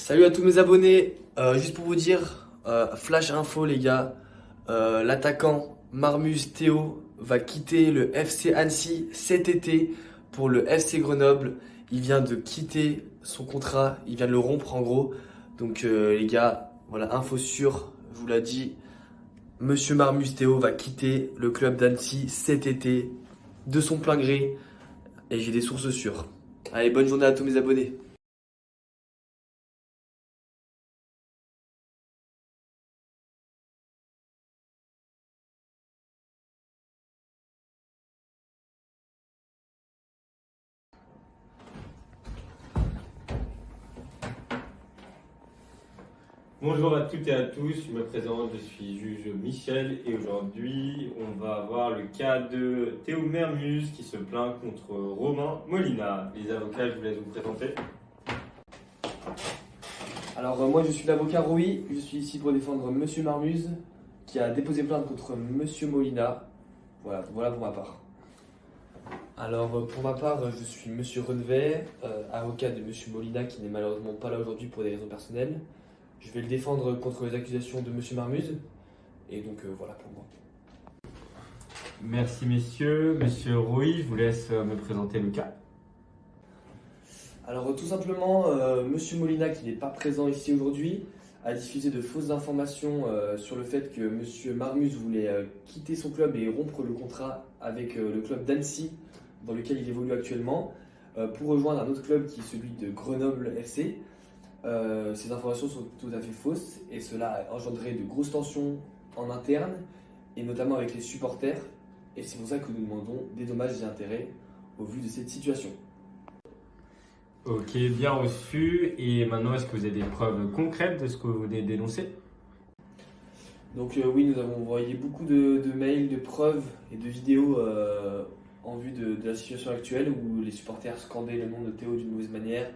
Salut à tous mes abonnés, juste pour vous dire, flash info les gars, l'attaquant Marmuz Théo va quitter le FC Annecy cet été pour le FC Grenoble. Il vient de quitter son contrat, il vient de le rompre en gros. Donc les gars, voilà, info sûre, je vous l'ai dit, Monsieur Marmuz Théo va quitter le club d'Annecy cet été de son plein gré et j'ai des sources sûres. Allez, bonne journée à tous mes abonnés. Bonjour à toutes et à tous, je me présente, je suis juge Michel et aujourd'hui on va voir le cas de Théo Mermuz qui se plaint contre Romain Molina. Les avocats, je vous laisse vous présenter. Alors moi je suis l'avocat Rui, je suis ici pour défendre Monsieur Marmuz qui a déposé plainte contre Monsieur Molina. Voilà pour ma part. Alors pour ma part je suis Monsieur Renevet, avocat de Monsieur Molina qui n'est malheureusement pas là aujourd'hui pour des raisons personnelles. Je vais le défendre contre les accusations de Monsieur Marmuz et donc voilà pour moi. Merci messieurs, monsieur Rui, je vous laisse me présenter le cas. Alors tout simplement, Monsieur Molina, qui n'est pas présent ici aujourd'hui, a diffusé de fausses informations sur le fait que Monsieur Marmuz voulait quitter son club et rompre le contrat avec le club d'Annecy, dans lequel il évolue actuellement, pour rejoindre un autre club qui est celui de Grenoble FC. Ces informations sont tout à fait fausses et cela a engendré de grosses tensions en interne et notamment avec les supporters. Et c'est pour ça que nous demandons des dommages et intérêts au vu de cette situation. Ok, bien reçu. Et maintenant, est-ce que vous avez des preuves concrètes de ce que vous venez de dénoncer? Donc oui, nous avons envoyé beaucoup de mails, de preuves et de vidéos en vue de la situation actuelle où les supporters scandaient le nom de Théo d'une mauvaise manière.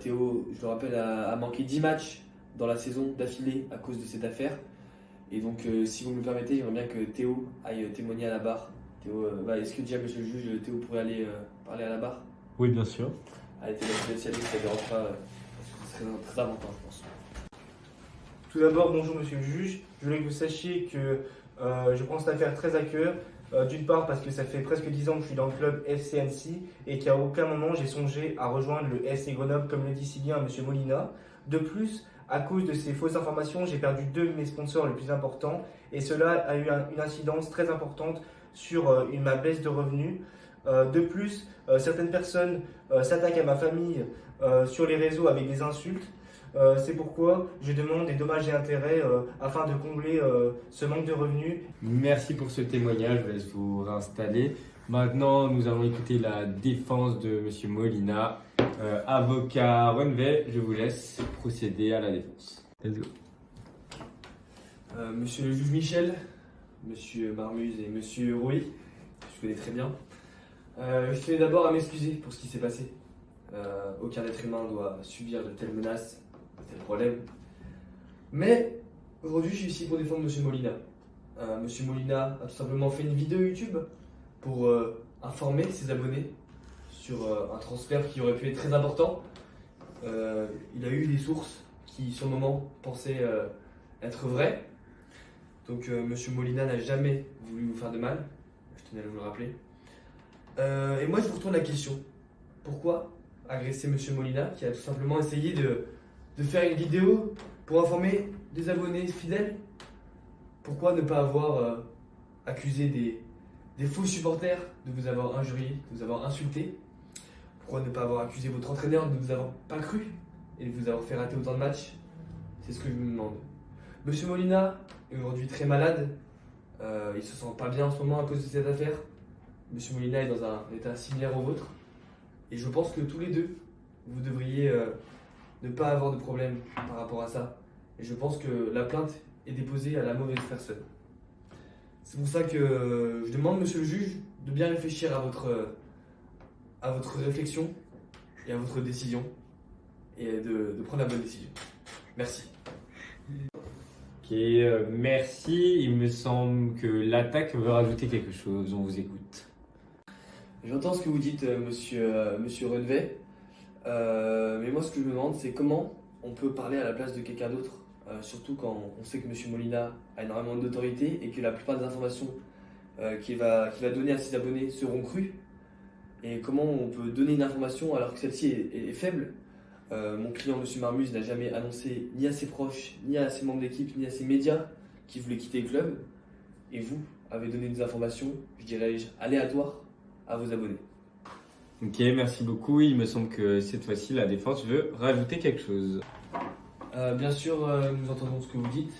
Théo, je le rappelle, a manqué 10 matchs dans la saison d'affilée à cause de cette affaire. Et donc si vous me le permettez, j'aimerais bien que Théo aille témoigner à la barre. Théo, est-ce que déjà monsieur le juge, Théo pourrait aller parler à la barre? Oui, bien sûr. Allez Théo, si ça ne dérange pas, parce que ce serait très important je pense. Tout d'abord, bonjour monsieur le juge. Je voulais que vous sachiez que je prends cette affaire très à cœur. D'une part parce que ça fait presque 10 ans que je suis dans le club FC Annecy et qu'à aucun moment j'ai songé à rejoindre le FC Grenoble comme le dit si bien monsieur Molina. De plus, à cause de ces fausses informations, j'ai perdu deux de mes sponsors les plus importants et cela a eu une incidence très importante sur ma baisse de revenus. De plus, certaines personnes s'attaquent à ma famille sur les réseaux avec des insultes. C'est pourquoi je demande des dommages et intérêts afin de combler ce manque de revenus. Merci pour ce témoignage, je vous laisse vous réinstaller. Maintenant, nous allons écouter la défense de monsieur Molina. Avocat Renevet, je vous laisse procéder à la défense. Let's go. Monsieur le juge Michel, Monsieur Marmuz et Monsieur Rui, je connais très bien. Je tenais d'abord à m'excuser pour ce qui s'est passé. Aucun être humain doit subir de telles menaces, de tels problèmes. Mais aujourd'hui, je suis ici pour défendre Monsieur Molina. Monsieur Molina a tout simplement fait une vidéo YouTube pour informer ses abonnés sur un transfert qui aurait pu être très important. Il a eu des sources qui, sur le moment, pensaient être vraies. Donc, Monsieur Molina n'a jamais voulu vous faire de mal. Je tenais à vous le rappeler. Et moi, je vous retourne la question. Pourquoi agresser Monsieur Molina qui a tout simplement essayé de faire une vidéo pour informer des abonnés fidèles? Pourquoi ne pas avoir accusé des faux supporters de vous avoir injurié, de vous avoir insulté? Pourquoi ne pas avoir accusé votre entraîneur de ne vous avoir pas cru et de vous avoir fait rater autant de matchs? C'est ce que je me demande. Monsieur Molina est aujourd'hui très malade. Il se sent pas bien en ce moment à cause de cette affaire. Monsieur Molina est dans un état similaire au vôtre. Et je pense que tous les deux, vous devriez ne pas avoir de problème par rapport à ça. Et je pense que la plainte est déposée à la mauvaise personne. C'est pour ça que je demande, monsieur le juge, de bien réfléchir à votre réflexion et à votre décision. Et de prendre la bonne décision. Merci. Ok, merci. Il me semble que l'attaque veut rajouter quelque chose. On vous écoute. J'entends ce que vous dites, monsieur Renevet. Mais moi, ce que je me demande, c'est comment on peut parler à la place de quelqu'un d'autre, surtout quand on sait que M. Molina a énormément d'autorité et que la plupart des informations qu'il va donner à ses abonnés seront crues. Et comment on peut donner une information alors que celle-ci est faible. Mon client, M. Marmuse, n'a jamais annoncé ni à ses proches, ni à ses membres d'équipe, ni à ses médias qu'il voulait quitter le club. Et vous avez donné des informations, je dirais, aléatoires à vos abonnés. Ok, merci beaucoup. Il me semble que cette fois-ci, la défense veut rajouter quelque chose. Bien sûr, nous entendons ce que vous dites,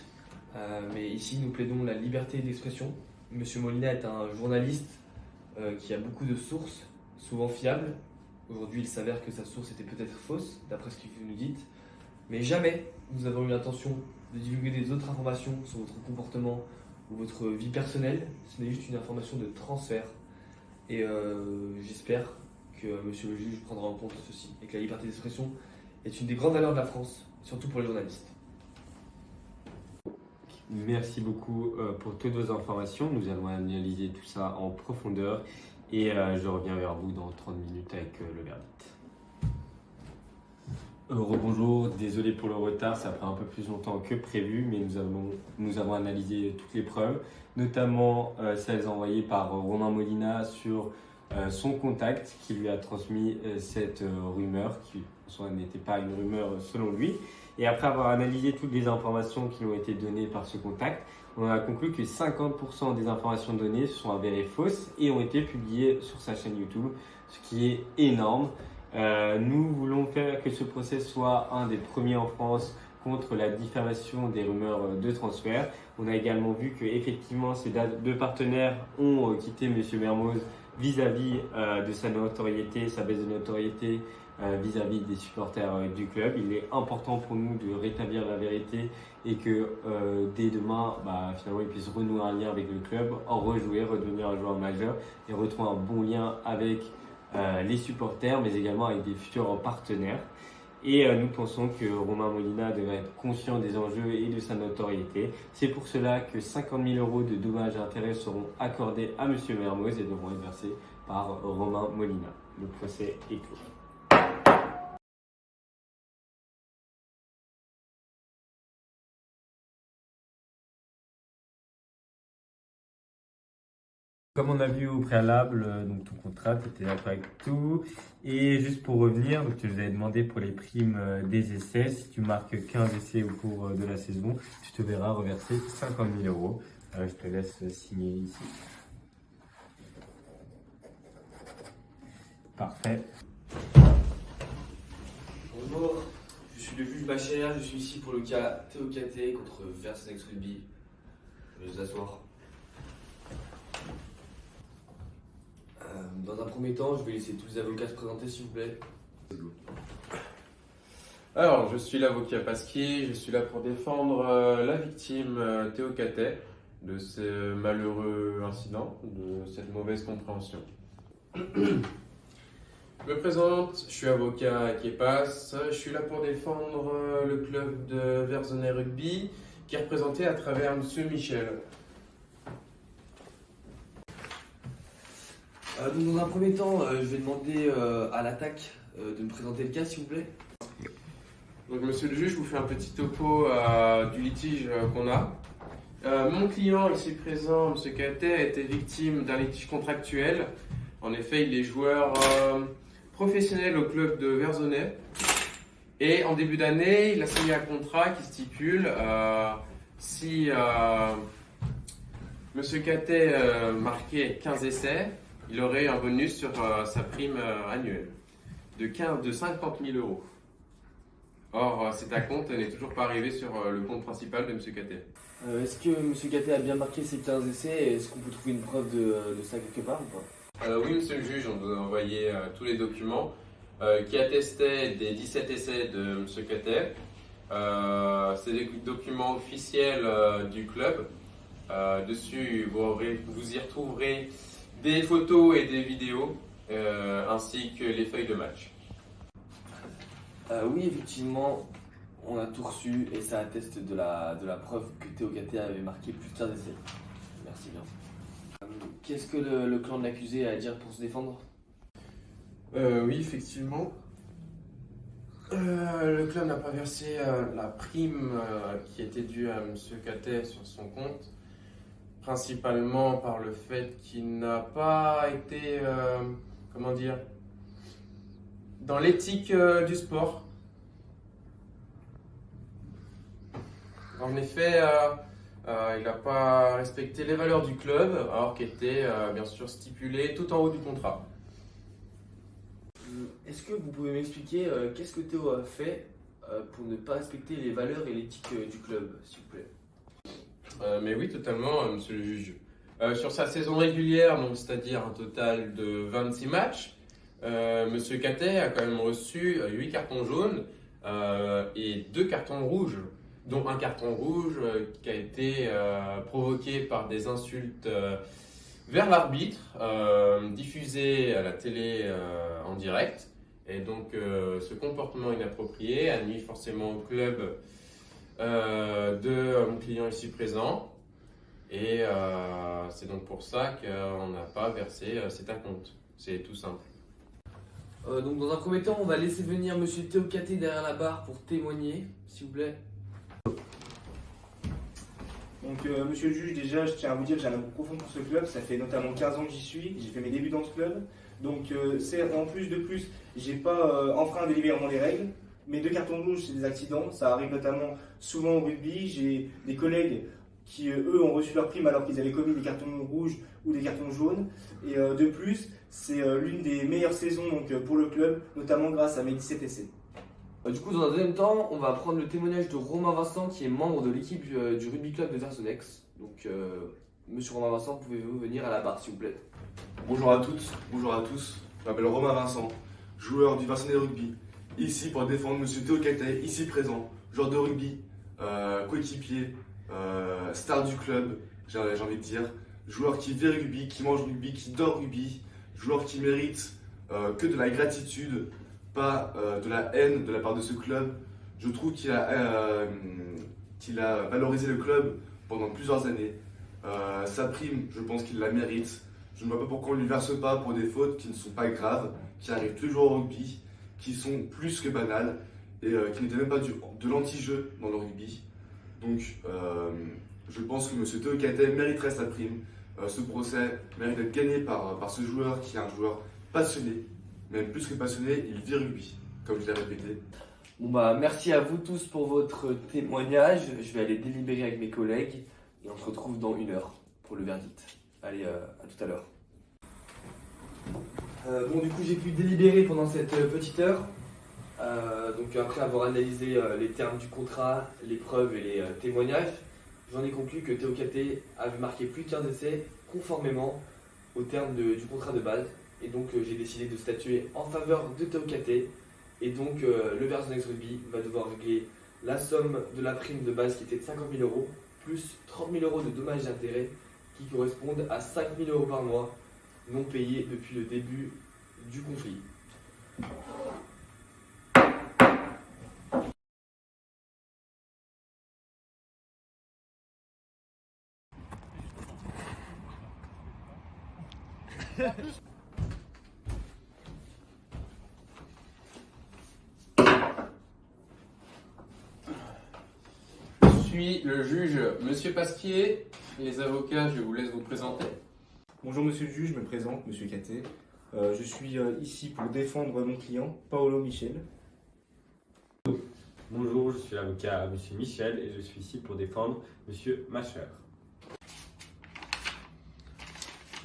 mais ici nous plaidons la liberté d'expression. Monsieur Molina est un journaliste qui a beaucoup de sources, souvent fiables. Aujourd'hui, il s'avère que sa source était peut-être fausse, d'après ce que vous nous dites. Mais jamais nous avons eu l'intention de divulguer des autres informations sur votre comportement ou votre vie personnelle. Ce n'est juste une information de transfert. Et j'espère que monsieur le juge prendra en compte ceci et que la liberté d'expression est une des grandes valeurs de la France, surtout pour les journalistes. Merci beaucoup pour toutes vos informations. Nous allons analyser tout ça en profondeur et je reviens vers vous dans 30 minutes avec le verdict. Rebonjour, désolé pour le retard, ça prend un peu plus longtemps que prévu, mais nous avons analysé toutes les preuves, notamment celles envoyées par Romain Molina sur son contact qui lui a transmis cette rumeur, qui en soi n'était pas une rumeur selon lui. Et après avoir analysé toutes les informations qui ont été données par ce contact, on a conclu que 50% des informations données sont avérées fausses et ont été publiées sur sa chaîne YouTube, ce qui est énorme. Nous voulons faire que ce procès soit un des premiers en France contre la diffamation des rumeurs de transfert. On a également vu que effectivement ces deux partenaires ont quitté M. Mermoz vis-à-vis de sa notoriété, sa baisse de notoriété vis-à-vis des supporters du club. Il est important pour nous de rétablir la vérité et que dès demain, finalement, il puisse renouer un lien avec le club, en rejouer, redevenir un joueur majeur et retrouver un bon lien avec les supporters, mais également avec des futurs partenaires. Et nous pensons que Romain Molina devrait être conscient des enjeux et de sa notoriété. C'est pour cela que 50 000 € de dommages et intérêts seront accordés à M. Mermoz et devront être versés par Romain Molina. Le procès est clos. Comme on a vu au préalable, donc ton contrat, tu étais d'accord avec tout. Et juste pour revenir, donc je vous avais demandé pour les primes des essais, si tu marques 15 essais au cours de la saison, tu te verras reverser 50 000 €. Je te laisse signer ici. Parfait. Bonjour, je suis le juge Bacher, je suis ici pour le cas Théo Katé contre Versailles Rugby. Je vais vous asseoir. Dans un premier temps, je vais laisser tous les avocats se présenter s'il vous plaît. Alors, je suis l'avocat Pasquier, je suis là pour défendre la victime Théo Katé de ce malheureux incident, de cette mauvaise compréhension. Je me présente, je suis avocat à Kepas, je suis là pour défendre le club de Versailles Rugby qui est représenté à travers Monsieur Michel. Dans un premier temps, je vais demander à l'attaque de me présenter le cas s'il vous plaît. Donc, monsieur le juge, je vous fais un petit topo du litige qu'on a. Mon client ici présent, monsieur Katé, a été victime d'un litige contractuel. En effet, il est joueur professionnel au club de Versailles. Et en début d'année, il a signé un contrat qui stipule si monsieur Katé marquait 15 essais, il aurait un bonus sur sa prime annuelle de 50 000 €. Or, cet acompte n'est toujours pas arrivé sur le compte principal de M. Katé. Est-ce que M. Katé a bien marqué ses 15 essais et est-ce qu'on peut trouver une preuve de ça quelque part ou pas? Oui, monsieur le juge, on vous a envoyé tous les documents qui attestaient des 17 essais de M. Katé. C'est des documents officiels du club. Dessus, vous y retrouverez des photos et des vidéos, ainsi que les feuilles de match. Oui, effectivement, on a tout reçu et ça atteste de la preuve que Théo Katé avait marqué plus de 15 essais. Merci bien. Qu'est-ce que le clan de l'accusé a à dire pour se défendre? Oui, effectivement. Le club n'a pas versé la prime qui était due à M. Catet sur son compte, principalement par le fait qu'il n'a pas été, comment dire, dans l'éthique du sport. En effet, il n'a pas respecté les valeurs du club, alors qu'elles étaient bien sûr stipulées tout en haut du contrat. Est-ce que vous pouvez m'expliquer qu'est-ce que Théo a fait pour ne pas respecter les valeurs et l'éthique du club, s'il vous plaît? Mais oui, totalement, monsieur le juge. Sur sa saison régulière, donc c'est-à-dire un total de 26 matchs, monsieur Catet a quand même reçu 8 cartons jaunes et 2 cartons rouges, dont un carton rouge qui a été provoqué par des insultes vers l'arbitre, diffusées à la télé en direct. Et donc ce comportement inapproprié a nuit forcément au club de mon client ici présent. Et c'est donc pour ça qu'on n'a pas versé cet acompte. C'est tout simple. Donc dans un premier temps, on va laisser venir Monsieur Théo Catet derrière la barre pour témoigner, s'il vous plaît. Donc, monsieur le juge, déjà, je tiens à vous dire que j'ai un amour profond pour ce club. Ça fait notamment 15 ans que j'y suis. J'ai fait mes débuts dans ce club. Donc, en plus, j'ai pas enfreint délibérément les règles. Mes 2 cartons rouges, c'est des accidents. Ça arrive notamment souvent au rugby. J'ai des collègues qui, eux, ont reçu leur prime alors qu'ils avaient commis des cartons rouges ou des cartons jaunes. Et de plus, c'est l'une des meilleures saisons donc, pour le club, notamment grâce à mes 17 essais. Du coup, dans un deuxième temps, on va prendre le témoignage de Romain Vincent, qui est membre de l'équipe du rugby club de Versonex. Donc, Monsieur Romain Vincent, pouvez-vous venir à la barre, s'il vous plaît? Bonjour à toutes, bonjour à tous. Je m'appelle Romain Vincent, joueur du Versonex Rugby. Ici pour défendre Monsieur Théo Catet, ici présent, joueur de rugby, coéquipier, star du club, j'ai envie de dire. Joueur qui vit rugby, qui mange rugby, qui dort rugby. Joueur qui mérite que de la gratitude, pas de la haine de la part de ce club. Je trouve qu'il a valorisé le club pendant plusieurs années. Sa prime, je pense qu'il la mérite. Je ne vois pas pourquoi on ne lui verse pas pour des fautes qui ne sont pas graves, qui arrivent toujours au rugby, qui sont plus que banales et qui n'étaient même pas de l'anti-jeu dans le rugby. Donc je pense que M. Théo Catet mériterait sa prime. Ce procès mérite d'être gagné par ce joueur qui est un joueur passionné. Même plus que passionné, il vit rugby, comme je l'ai répété. Bon bah, merci à vous tous pour votre témoignage. Je vais aller délibérer avec mes collègues et on se retrouve dans 1 heure pour le verdict. Allez, à tout à l'heure. Bon, du coup, j'ai pu délibérer pendant cette petite heure. Donc après avoir analysé les termes du contrat, les preuves et les témoignages, j'en ai conclu que Théo Catet avait marqué plus de 15 essais conformément aux termes du contrat de base. Et donc j'ai décidé de statuer en faveur de Théo Catet. Et donc le Versonex Rugby va devoir régler la somme de la prime de base qui était de 50 000 € plus 30 000 € de dommages d'intérêt qui correspondent à 5 000 € par mois non payés depuis le début du conflit. Je suis le juge Monsieur Pasquier. Les avocats, je vous laisse vous présenter. Bonjour monsieur le juge, je me présente, monsieur Catet. Je suis ici pour défendre mon client, Paolo Michel. Bonjour, je suis l'avocat M. Michel et je suis ici pour défendre M. Macher.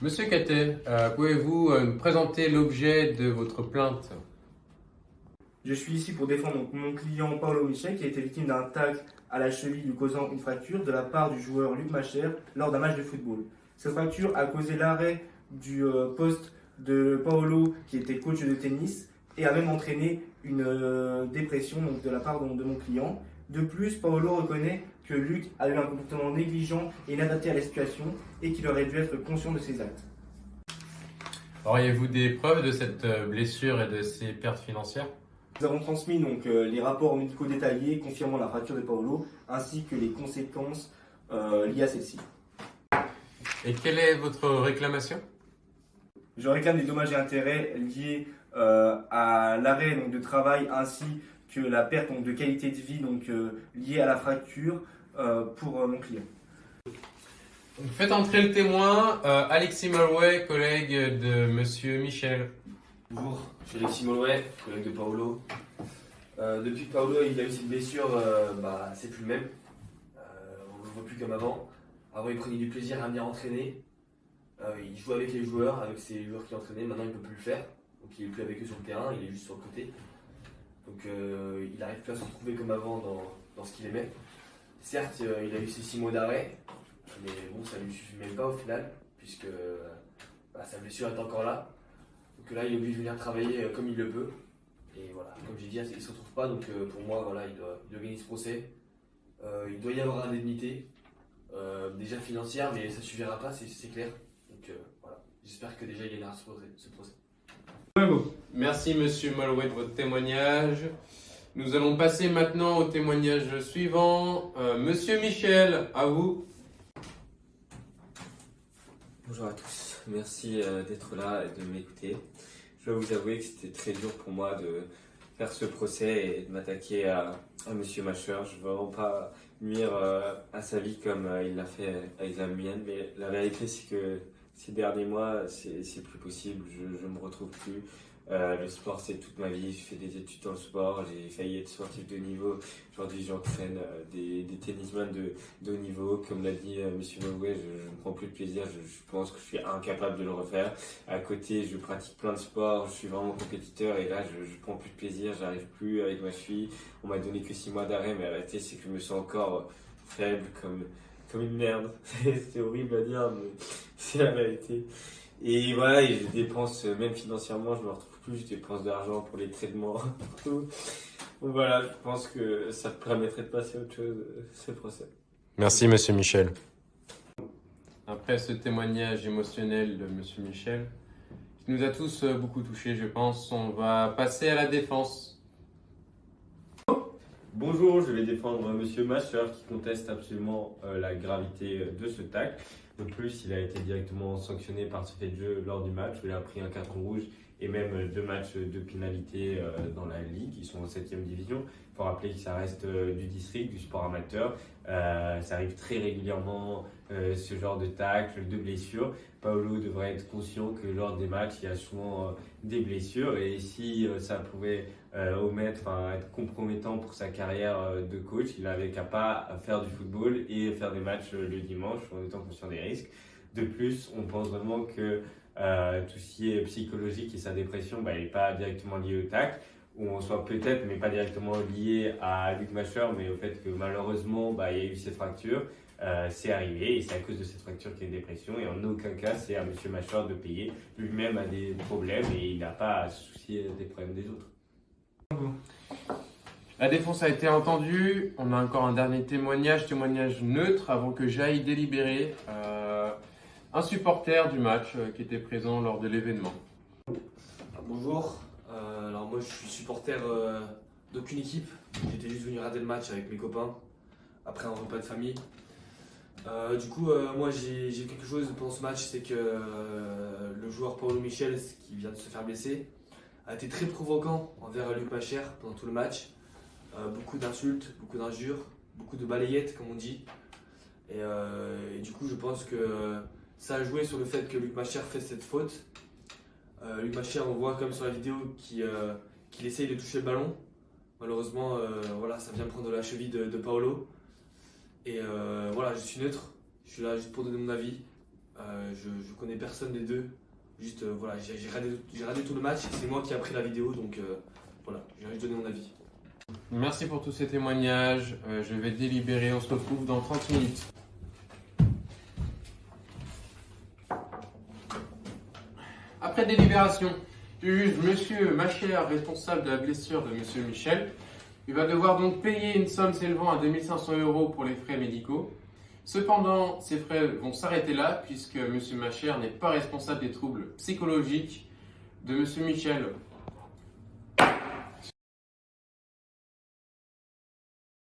Monsieur Catet, pouvez-vous nous présenter l'objet de votre plainte? Je suis ici pour défendre donc, mon client Paolo Michel qui a été victime d'un tac à la cheville lui causant une fracture de la part du joueur Luc Macher lors d'un match de football. Cette fracture a causé l'arrêt du poste de Paolo qui était coach de tennis et a même entraîné une dépression donc, de la part de mon client. De plus, Paolo reconnaît que Luc a eu un comportement négligent et inadapté à la situation et qu'il aurait dû être conscient de ses actes. Auriez-vous des preuves de cette blessure et de ces pertes financières? Nous avons transmis donc les rapports médicaux détaillés confirmant la fracture de Paolo ainsi que les conséquences liées à celle-ci. Et quelle est votre réclamation? Je réclame des dommages et intérêts liés à l'arrêt donc, de travail ainsi que la perte donc, de qualité de vie liée à la fracture pour mon client. Faites entrer le témoin, Alexis Malouet, collègue de Monsieur Michel. Bonjour, je suis Alexis Mollouet, collègue de Paolo. Depuis que Paolo il a eu cette blessure, c'est plus le même. On ne le voit plus comme avant. Avant, il prenait du plaisir à venir entraîner. Il jouait avec les joueurs, avec ses joueurs qui entraînaient. Maintenant, il ne peut plus le faire. Donc, il n'est plus avec eux sur le terrain, il est juste sur le côté. Donc, il n'arrive plus à se retrouver comme avant dans ce qu'il aimait. Certes, il a eu ses 6 mois d'arrêt, mais bon, ça ne lui suffit même pas au final, puisque sa blessure est encore là. Donc là, il est obligé de venir travailler comme il le peut. Et voilà, comme j'ai dit, il ne se retrouve pas. Donc pour moi, voilà, il doit gagner ce procès. Il doit y avoir indemnité, déjà financière, mais ça ne suffira pas, c'est clair. Donc voilà, j'espère que déjà il gagnera ce procès. Merci Monsieur Malouet de votre témoignage. Nous allons passer maintenant au témoignage suivant. Monsieur Michel, à vous. Bonjour à tous, merci d'être là et de m'écouter. Je dois vous avouer que c'était très dur pour moi de faire ce procès et de m'attaquer à Monsieur Macher. Je ne veux vraiment pas nuire à sa vie comme il l'a fait avec la mienne, mais la vérité c'est que ces derniers mois c'est plus possible, je me retrouve plus. Le sport c'est toute ma vie, j'ai fait des études dans le sport, j'ai failli être sportif de haut niveau. Aujourd'hui j'entraîne des tennisman de haut niveau. Comme l'a dit Monsieur Malouet, je ne prends plus de plaisir, je pense que je suis incapable de le refaire. À côté je pratique plein de sports, je suis vraiment compétiteur et là je prends plus de plaisir, j'arrive plus avec ma cheville. On m'a donné que 6 mois d'arrêt, mais la réalité c'est que je me sens encore faible comme une merde. C'est horrible à dire mais c'est la vérité. Et voilà, et je dépense, même financièrement, je me retrouve plus, je dépense de l'argent pour les traitements, pour tout. Donc voilà, je pense que ça te permettrait de passer à autre chose, ce procès. Merci Monsieur Michel. Après ce témoignage émotionnel de Monsieur Michel, qui nous a tous beaucoup touchés, je pense, on va passer à la défense. Bonjour, je vais défendre Monsieur Macher qui conteste absolument la gravité de ce tacle. De plus, il a été directement sanctionné par ce fait de jeu lors du match où il a pris un carton rouge et même 2 matchs de pénalité dans la Ligue. Ils sont en 7e division. Il faut rappeler que ça reste du district, du sport amateur. Ça arrive très régulièrement ce genre de tacle, de blessures. Paolo devrait être conscient que lors des matchs, il y a souvent des blessures et si ça pouvait être compromettant pour sa carrière de coach, il n'avait qu'à pas faire du football et faire des matchs le dimanche en étant conscient des risques. De plus, on pense vraiment que tout ce qui est psychologique et sa dépression, il n'est pas directement lié au tacle, ou on soit peut-être, mais pas directement lié à Luc Macher, mais au fait que malheureusement, il y a eu cette fracture. C'est arrivé et c'est à cause de cette fracture qu'il y a une dépression et en aucun cas c'est à Monsieur Macher de payer. Lui-même a des problèmes et il n'a pas à se soucier des problèmes des autres. La défense a été entendue. On a encore un dernier témoignage neutre avant que j'aille délibérer. Un supporter du match qui était présent lors de l'événement. Bonjour, alors moi je suis supporter d'aucune équipe. J'étais juste venu regarder le match avec mes copains après un repas de famille. Moi j'ai quelque chose pendant ce match, c'est que le joueur Paolo Michel, qui vient de se faire blesser, a été très provoquant envers Luc Macher pendant tout le match. Beaucoup d'insultes, beaucoup d'injures, beaucoup de balayettes comme on dit. Et du coup je pense que ça a joué sur le fait que Luc Macher fait cette faute. Luc Macher, on voit comme sur la vidéo qu'il essaye de toucher le ballon. Malheureusement, ça vient prendre la cheville de Paolo. Et je suis neutre, je suis là juste pour donner mon avis. Je connais personne des deux. Juste, j'ai regardé tout le match, c'est moi qui ai pris la vidéo, donc j'ai juste donné mon avis. Merci pour tous ces témoignages. Je vais délibérer, on se retrouve dans 30 minutes. Après délibération, je juge Monsieur Macher responsable de la blessure de Monsieur Michel. Il va devoir donc payer une somme s'élevant à 2500 € pour les frais médicaux. Cependant, ces frais vont s'arrêter là puisque M. Macher n'est pas responsable des troubles psychologiques de M. Michel.